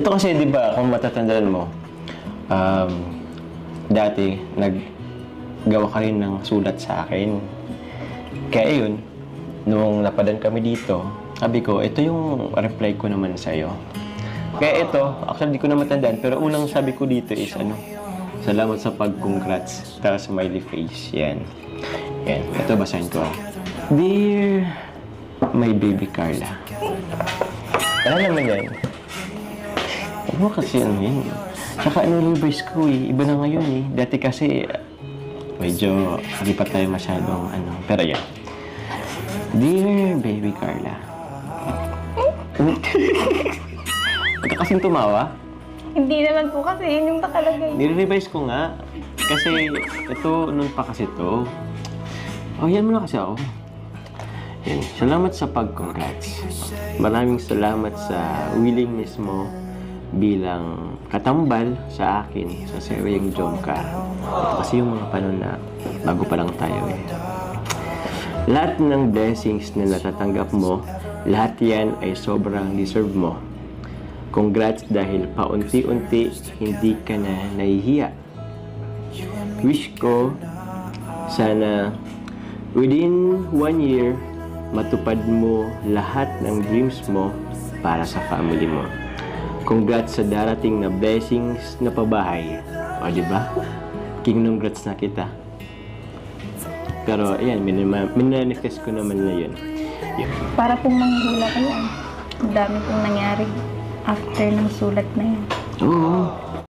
Ito kasi, di ba, kung matatandaan mo, dati, naggawa ka rin ng sulat sa akin. Kaya yun, nung napadan kami dito, sabi ko, ito yung reply ko naman sa'yo. Kaya ito, actually, di ko na matandaan, pero unang sabi ko dito is, salamat sa pag-congrats, tapos smiley face, yan. Yan, ito basahin ko. Dear my baby Carla. Ano naman yan? Ano kasi yan? Tsaka reverse ko iba na ngayon Dati kasi, medyo hindi pa tayo masyadong pero yan. Dear baby Carla. Huwag ka kasing tumawa? Hindi naman po kasi yun yung nakalagay. Nire-revise ko nga. Kasi ito, noon pa kasi ito. Yan mo na kasi ako. Yan. Salamat sa pag-congrats. Maraming salamat sa willingness mo bilang katambal sa akin sa seryeng Jomcar. Ito kasi yung mga panon na bago pa lang tayo Lahat ng blessings na natatanggap mo, lahat yan ay sobrang deserve mo. Congrats dahil paunti-unti hindi ka na nahihiya. Wish ko sana within 1 year matupad mo lahat ng dreams mo para sa family mo. Congrats sa darating na blessings na pabahay. O diba? Congrats na kita. Pero ayan, minanifest ko naman na yun. Para pong manghula ko yan. Ang dami pong nangyari after ng sulat na yan. Oo.